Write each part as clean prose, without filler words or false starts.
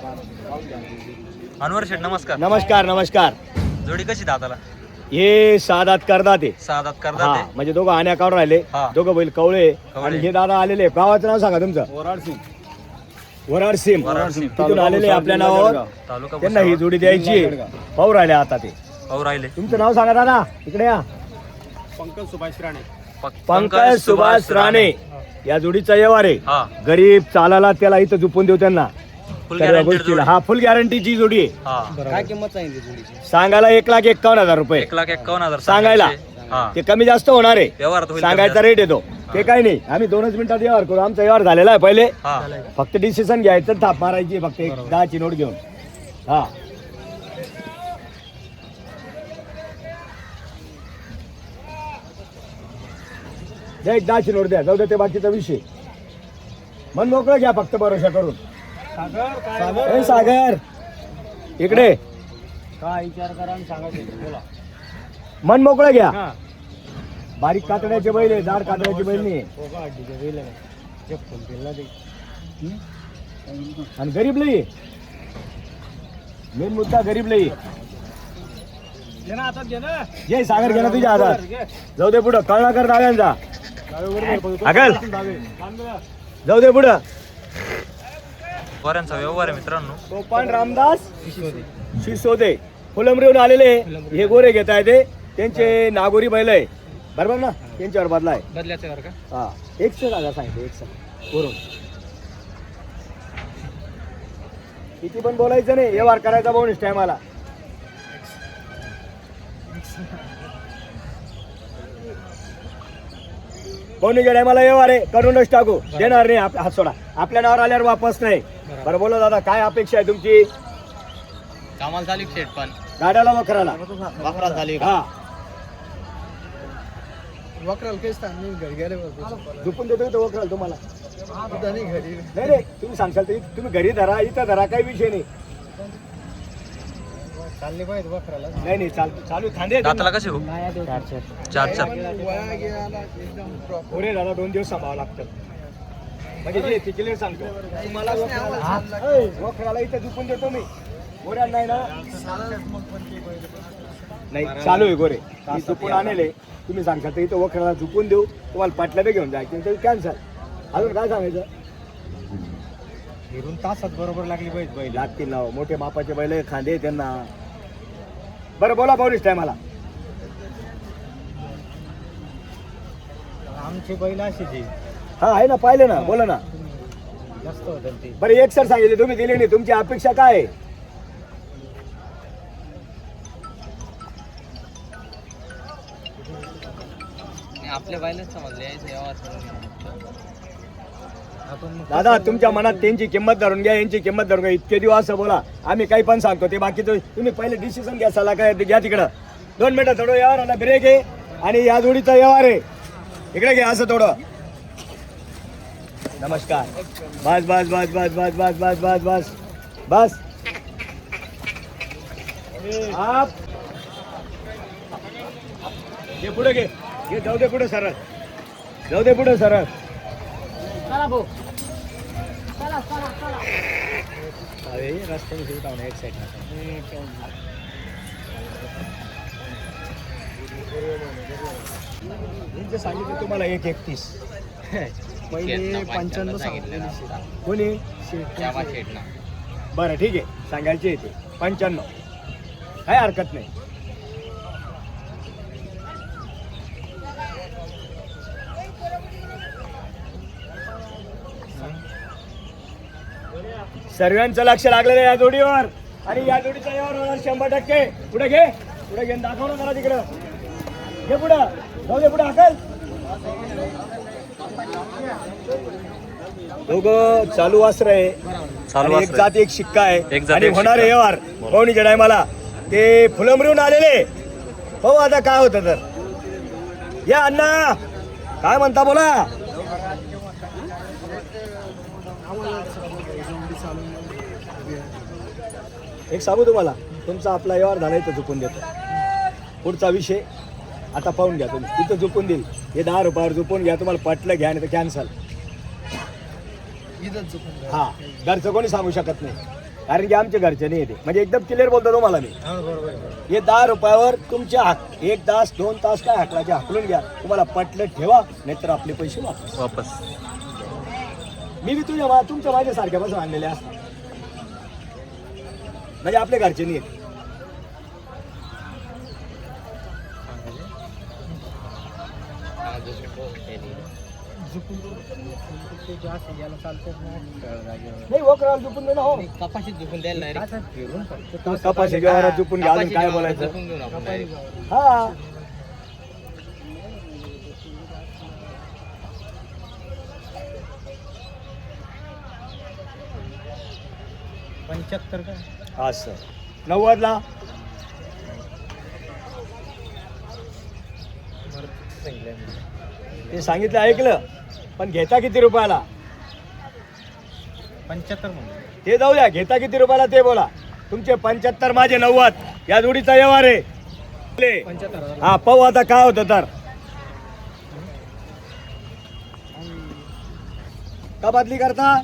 अनवर शेठ नमस्कार. नमस्कार नमस्कार. जोडी कशी दाताला? हे सादात करतात ते. सादात करतात ते. म्हणजे दोघं आण्या काढून राहिले, हा. दोघं बैल कवळे. कवळे. आणि हे दादा आलेले, गावाचं नाव सांगा तुमचं. वराड सिम. तिथून आलेले आपल्या नावावर. तालुका त्यांना ही जोडी द्यायची. पाहू राहिले आता ते. पाहू राहिले. तुमचं नाव सांगा दादा, इकडे या. पंकज सुभाष राणे. पंकज सुभाष राणे. या जोडीचा व्यवहार आहे. हा. गरीब चालायला त्याला इथं झुपून देऊ त्यांना. फुल सर्व गॅरंटी गोष्टीला हा फुल गॅरंटीची जोडी आहे. हा. काय किंमत सांगितली जोडीची? सांगायला 1,51,000 रुपये 1,51,000 सांगायला. हा. ते कमी जास्त होणार आहे. व्यवहारात होईल सांगायचा रेट येतो. ते काही नाही, आम्ही 2च मिनिटात व्यवहार करू. आमचा व्यवहार झालेला आहे पहिले. हा. फक्त डिसिजन घ्यायचं, थाप मारायची फक्त. 10ची नोट घेऊन. हा द्या, 10ची नोट द्या. जाऊ द्या, ते बाकीचा विषय. मन मोकळं घ्या फक्त भरोसा करून. ए, सागर इकडे. काय विचार करा आणि सांगा बोला. मन मोकळं घ्या. बारीक कातड्याचे बैल आहे, जाड कातड्याचे बैल नाही. आणि गरीब लई मेन मुद्दा, गरीब लई. जे सागर घे ना तुझ्या हातात. जाऊ दे पुढं, कळला कर दाव्यांचा. अगल जाऊ दे पुढं. गोऱ्यांचा व्यवहार आहे मित्रांनो. सोपान रामदास शिसोदे फुलंब्रीहून आलेले हे गोरे घेत आहे ते. त्यांचे नागोरी बैल आहे बरोबर ना, त्यांच्यावर बदला आहे. बदल्याचं घर का? हा 1,00,000 सांगितले. 1,00,000 वरून किती पण बोलायचं नाही, व्यवहार करायचा बोनस टायमाला. बोनीच्या टायमाला व्यवहार आहे, करूनच टाकू. देणार नाही हात सोडा. आपल्या नावावर आल्यावर वापस नाही. बरं बोला दादा, काय अपेक्षा आहे तुमची? कामाला झाली शेट पण गाड्याला वखराला वापरा झाली. हा वक्राल काहीच घरी गेले झुपून देतो तो वखराला तुम्हाला. घरी नाही नाही, तुम्ही सांगशाल तर तुम्ही घरी धरा, इथं धरा, काही विषय नाही. चालले पाहिजे वक्राला. नाही नाही, चालू खांदे दाताला कसे हो? 4-4. पुढे दादा 2 दिवस सांभाळावं लागतं. म्हणजे जे तिकडे सांगतो तुम्हाला वखराला इथं झुपून देतो मी. गोऱ्या नाही ना, नाही चालू आहे गोरे. मी झुपून आणले, तुम्ही सांगता तर इथं वखराला झुपून देऊ. तुम्हाला पाटल्या बी घेऊन जायचं तर कॅन्सल. अजून काय सांगायचं? फिरून तासात बरोबर लागली पाहिजे बैल. लागतील ना, मोठे मापाचे बैल खांदे त्यांना. बरं बोला पाहुणीच टायमाला. आमची बैल अशी हा आहे ना, पाहिले ना, बोला ना. जास्त होत ते. बरं एक सर सांगितले, तुम्ही दिले नाही. तुमची अपेक्षा काय आहे? आपल्या बैलच समजले दादा तुमच्या मनात त्यांची किंमत धरून घ्या, यांची किंमत धरून घ्या. इतके दिवस असं बोला, आम्ही काही पण सांगतो ते बाकीचं तुम्ही पहिले डिसिजन घ्या. सला काय घ्या तिकडं. 2 मिनिटं थोडं व्यवहार आला, ब्रेक आहे. आणि या जोडीचा व्यवहार आहे, इकडे घ्या असं थोडं. नमस्कार. बस बस बस बस बस बस बस बस बस बस. आप घे पुढे, घे घे. जाऊ दे पुढे सरळ, जाऊ दे पुढे सरळ. रस्त्याने सुरू टावणे एक साईड. सांगितलं तुम्हाला 1,31. पहिले 95 सांगितले. कोणी? बरं ठीक आहे, सांगायचे येते 95. काय हरकत नाही. सर्वांचं लक्ष लागलेलं आहे या जोडीवर. आणि या जोडीचा व्यवहार होणार 100%. पुढे घे, पुढे घेऊन दाखव ना जरा तिकडं. घे पुढं, जाऊ दे पुढे. हाकल. दोघं चालू वासर आहे. चालू एक जात एक शिक्का आहे. एक जात आणि एक होणार शिक्का. व्यवहार पाहुणीच्या टायमाला. ते फुलंब्रीहून आलेले. हो आता काय होतं तर. या अण्णा काय म्हणता बोला. एक सांगू तुम्हाला, तुमचा आपला व्यवहार झाला इथं झुकून देतो. पुढचा विषय आता पाहून घ्या तुम्ही. इथं झुकून देईल. हे 10 रुपयावर झुकून घ्या. तुम्हाला पटलं घ्या, नाही तर कॅन्सल. हा घरचं कोणी सांगू शकत नाही. कारण की आमच्या घरचे नाही येते, म्हणजे एकदम क्लिअर बोलतो तुम्हाला मी. बरोबर हे 10 रुपयावर तुमचे हाक 1 तास 2 तास काय हाकलाचे हाकलून घ्या, तुम्हाला पटलं ठेवा, नाहीतर आपले पैसे वापस. वापस. मी बी तुमच्या माझ्यासारख्यापासून आणलेले असतात, म्हणजे आपले घरचे नाही येते. नाही वकराला झुपून दे ना हो. कपाशीत झुकून द्यायला नाही फिरून फक्त कपाशी व्यवहारात झुपून घ्या, अजून काय बोलायचं. झुकून घेऊन आपण direct. हा 75 का असं 90 ला ते सांगितलं ऐकलं, पण घेता किती रुपयाला 75 म्हणून ते जाऊ द्या, घेता किती रुपयाला ते बोला. तुमचे 75 माझे 90 या जोडीचा व्यवहार आहे. 75,000 हा पाहू आता काय होतं तर. का बदली करता,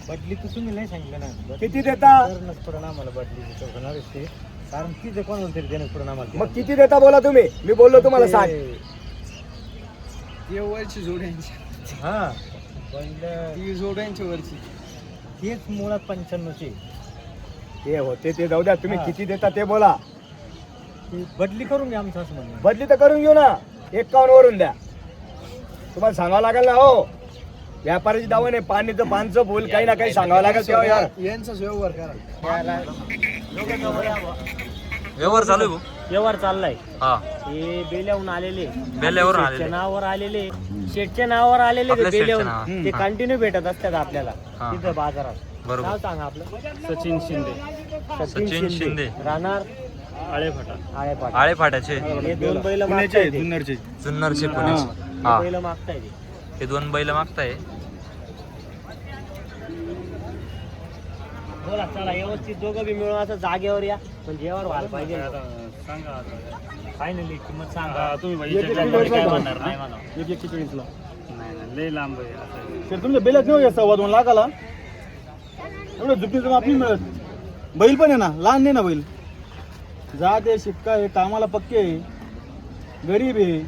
बदली तर तुम्ही नाही सांगितलं ना. किती देता, करणंच पडून आम्हाला बदली होणारच ते, कारण तिथे कोणाला तरी देणं पडून आम्हाला. मग किती देता बोला तुम्ही. मी बोललो तुम्हाला 60. वरची जोड्यांची हा ती जोड्यांची वरची तेच मुळात 95ची. ते होते ते जाऊ द्या, तुम्ही किती देता ते बोला. ती बदली करून घ्या आमचं असं म्हणणं. बदली तर करून घेऊ ना, 51 वरून द्या. तुम्हाला सांगावं लागेल ना हो, व्यापाराची दावा नाही, पाणीचं पानचं बोल काही ना काही सांगावं लागेल तेव्हा यार. यांचाच व्यवहार करा. व्यवहार चालू आहे भाऊ. व्यवहार चाललाय. हा हे बेल्याहून आलेले, बेल्यावरून शेठच्या आलेले. नावावर आलेले, शेठच्या नावावर आलेले आपल्या ते शेठच्या बेल्याहून. नावावर. ते हा. कंटिन्यू भेटत असतात आपल्याला हा. तिथं बाजारात. बरोबर. नाव सांगा आपलं. सचिन शिंदे सचिन शिंदे. राहणार आळेफाटा. आळेपाट. आळे फाट्याचे हे 2 बैल मागताय ते. जुन्नरचे पुण्याचे. हा बैल मागताय ते. हे 2 बैल मागताय. बोला चला व्यवस्थित दोघं बी मिळून असं जागेवर या, पण जेवण व्हायला पाहिजे. फायनली किंमत सांगा तुम्ही. काय म्हणणार नाही म्हणा. लय लांब आहे. तुमच्या बेलात नाही 2.25 लाखाला एवढं झुपीचं माप नाही मिळत. बैल पण आहे ना, लहान नाही ना बैल. जात आहे, शिक्का आहे, कामाला पक्के आहे, गरीब आहे.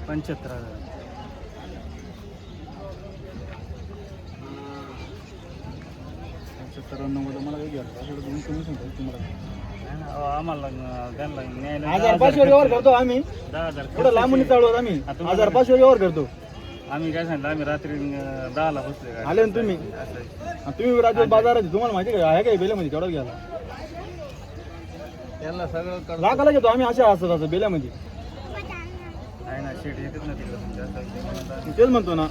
75,000 मला काही तुम्हाला आम्हाला त्यांना न्यायला 1,500 व्यवहार करतो आम्ही. 10,000 थोडं लांबून चालवत आम्ही. 1,500 व्यवहार करतो. आम्ही काय सांगितलं, आम्ही रात्री 10ला बसले. आले ना तुम्ही. तुम्ही राज्यात बाजारात तुम्हाला माहिती आहे काय बेल्यामध्ये केवढा घ्यायला त्यांना सगळं लाखाला घेतो आम्ही. अशा असत असं बेल्यामध्ये. आहे ना, शेट येतच ना तिकडं. तेच म्हणतो ना.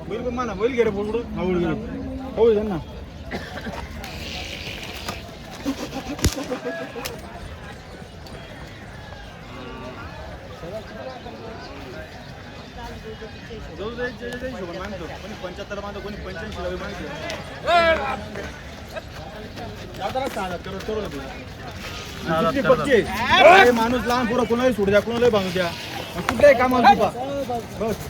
बैल पण माना, बैल घे रे पुढं. आवड गेले हो त्यांना. कोणी 75 मानतो, कोणी 85 मानतो. माणूस लहान पोरं कोणालाही सोड द्या, कोणालाही बांधू द्या. कुठल्याही कामाला झुपा. बस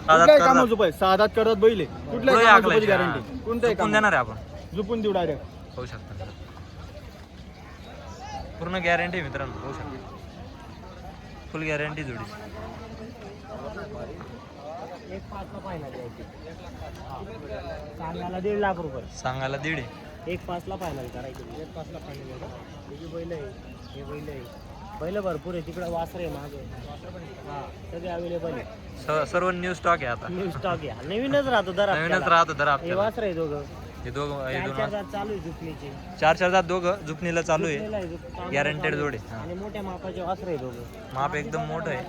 कुठल्याही कामाला झुपाय. 6 करत बैल आहे. कुठल्याही कामाला झुपायची गॅरंटी. कोणत्याही झुपून काम देणार आहे आपण. झुपून देऊ डायरेक्ट. होऊ शकतं. पूर्ण गॅरंटी मित्रांनो. होऊ शकतं. फुल गॅरंटी जोडी. 1.5 फायनल द्यायची. सांगायला 1.5 लाख रुपये. सांगायला 1.5. 1.5 फायनल करायची. 1.5 फायनल. हे बैल आहे, हे बैल आहे. बैल भरपूर आहे. तिकडे वासरे आहे मागे. हा सगळे अवेलेबल आहे. सर्व न्यू स्टॉक आहे आता. न्यू स्टॉक आहे. नवीनच राहतो दर नवीनच राहतो दर हे आपल्याला. वासरे आहे दोघं. हे दोघं हे 4 दोन चालू आहे झुकणीचे. 4 जात दोघं झुपणीला चालू आहे. गॅरंटेड जोडे. हा. आणि मोठ्या मापाचे वासरे आहे दोघं. माप एकदम मोठं आहे.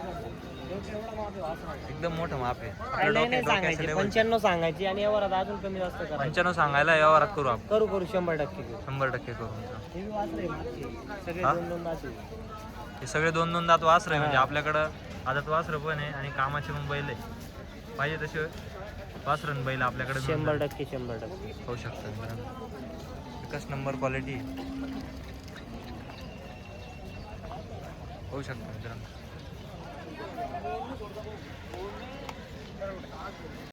एकदम मोठं माप आहे. आपल्या नाही सांगायचे डोक्याच्या 95 सांगायची आणि यावर अजून कमी जास्त करायचं. 95 सांगायला व्यवहारात करू आपण. करू 100% करू. 100% करू मित्रांनो. हे बी वासरे आहे मागचे. सगळे हा? 2-2 दात आहे. हे सगळे 2-2 दात वासर आहे. म्हणजे आपल्याकडं आदात वासरं पण आहे आणि कामाचे पण बैल आहे. पाहिजे तसे वासरन बैल आपल्याकडे मिळून 100% 100% होऊ शकतात मित्रांनो. एकच नंबर क्वालिटी होऊ शकतं मित्रांनो.